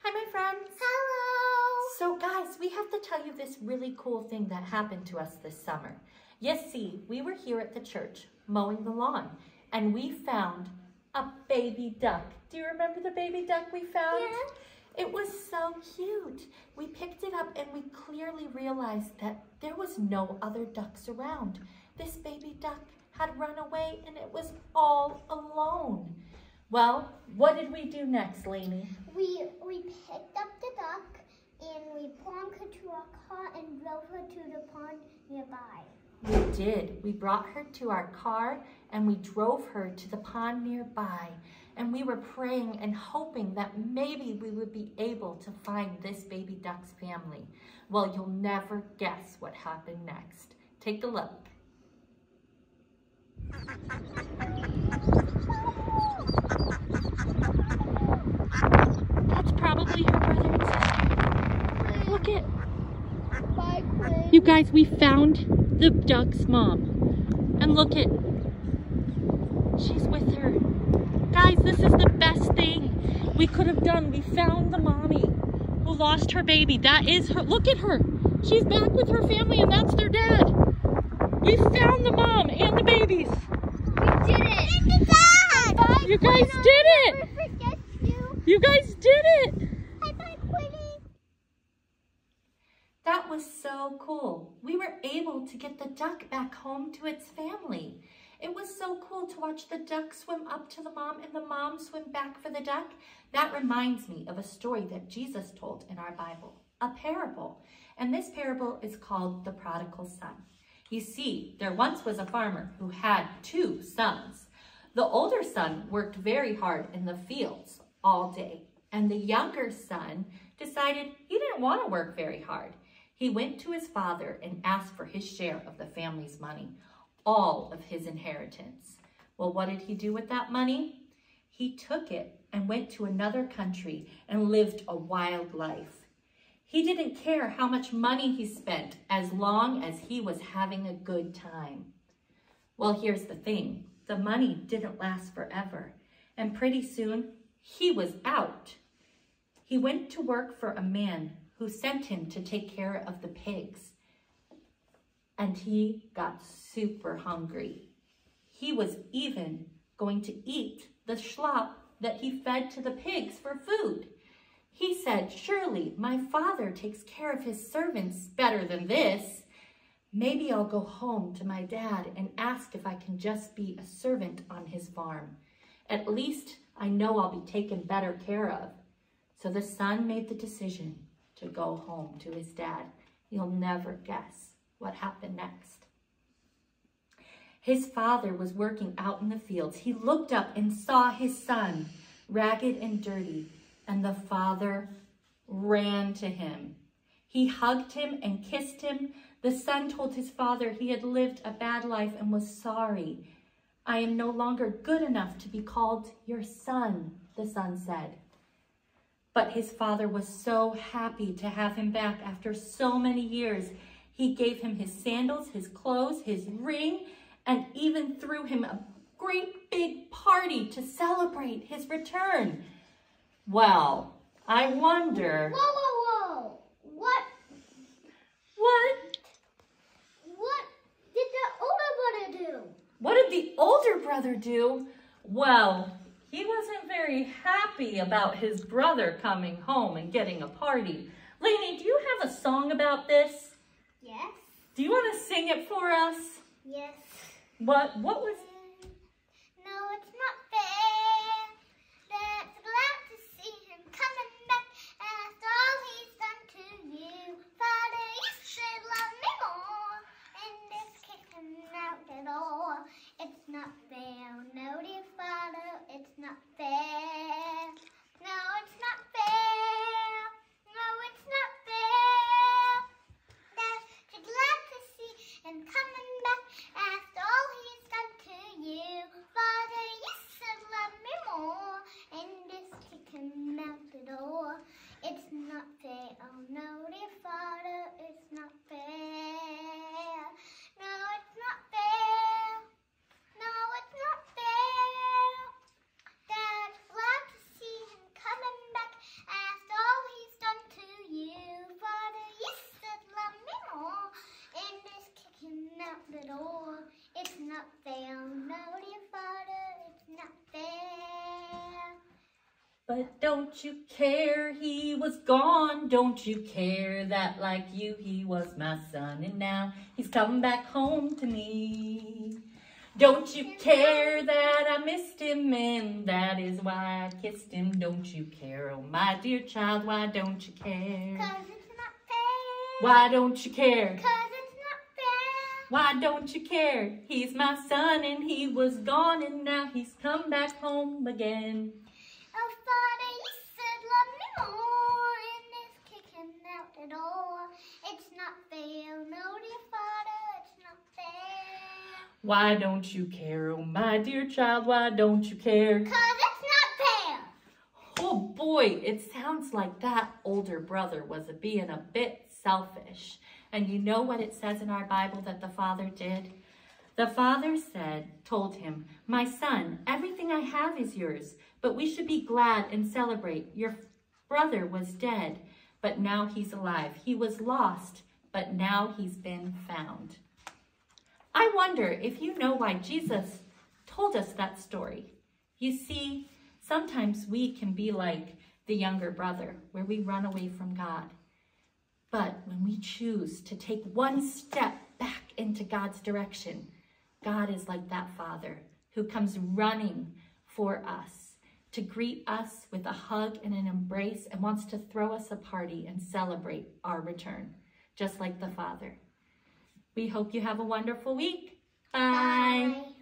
Hi, my friends. Hello. So guys, we have to tell you this really cool thing that happened to us this summer. Yes, see, we were here at the church mowing the lawn and we found a baby duck. Do you remember the baby duck we found? Yeah. It was so cute. We picked it up and we clearly realized that there was no other ducks around. This baby duck had run away and it was all alone. Well, what did we do next, Lainey? We picked up the duck and we brought her to our car and drove her to the pond nearby. We did. We brought her to our car and we drove her to the pond nearby. And we were praying and hoping that maybe we would be able to find this baby duck's family. Well, you'll never guess what happened next. Take a look. That's probably her brother and sister. Look it. You guys, we found the duck's mom. And look it. She's with her. Guys, this is the best thing we could have done. We found the mommy who lost her baby. That is her. Look at her. She's back with her family and that's their dad. We found the mom and the babies. We did it. And the dad. Bye, you guys did it. You guys did it. Bye, Quinny. That was so cool. We were able to get the duck back home to its family. It was so cool to watch the duck swim up to the mom and the mom swim back for the duck. That reminds me of a story that Jesus told in our Bible, a parable. And this parable is called the Prodigal Son. You see, there once was a farmer who had 2 sons. The older son worked very hard in the fields all day, and the younger son decided he didn't want to work very hard. He went to his father and asked for his share of the family's money, all of his inheritance. Well, what did he do with that money? He took it and went to another country and lived a wild life. He didn't care how much money he spent as long as he was having a good time. Well, here's the thing. The money didn't last forever, and pretty soon he was out. He went to work for a man who sent him to take care of the pigs. And he got super hungry. He was even going to eat the schlop that he fed to the pigs for food. He said, surely my father takes care of his servants better than this. Maybe I'll go home to my dad and ask if I can just be a servant on his farm. At least I know I'll be taken better care of. So the son made the decision to go home to his dad. You'll never guess what happened next. His father was working out in the fields. He looked up and saw his son, ragged and dirty, and the father ran to him. He hugged him and kissed him. The son told his father he had lived a bad life and was sorry. I am no longer good enough to be called your son, the son said. But his father was so happy to have him back after so many years. He gave him his sandals, his clothes, his ring, and even threw him a great big party to celebrate his return. Well, I wonder... Whoa. What? What? What did the older brother do? What did the older brother do? Well, he wasn't very happy about his brother coming home and getting a party. Lainey, do you have a song about this? Yes. Do you want to sing it for us? Yes. What was... No, it's not fair. That's glad to see him coming back after all he's done to you. Father, you should love me more, and this kicked him out the door. It's not fair, no dear Father, it's not fair. No, it's not fair. No, it's not fair. That you're glad to see him coming back after all he's done to But don't you care he was gone? Don't you care that like you he was my son and now he's come back home to me? Don't you care that I missed him and that is why I kissed him? Don't you care, oh my dear child, why don't you care? 'Cause it's not fair. Why don't you care? 'Cause it's not fair. Why don't you care? He's my son and he was gone and now he's come back home again. Oh, Father, you said love me more and it's kicking out the door. It's not fair, no dear Father, it's not fair. Why don't you care, oh my dear child, why don't you care? 'Cause it's not fair. Oh boy, it sounds like that older brother was being a bit selfish. And you know what it says in our Bible that the father did? The father told him, my son, everything I have is yours, but we should be glad and celebrate. Your brother was dead, but now he's alive. He was lost, but now he's been found. I wonder if you know why Jesus told us that story. You see, sometimes we can be like the younger brother, where we run away from God. But when we choose to take one step back into God's direction, God is like that father who comes running for us to greet us with a hug and an embrace and wants to throw us a party and celebrate our return, just like the Father. We hope you have a wonderful week. Bye. Bye.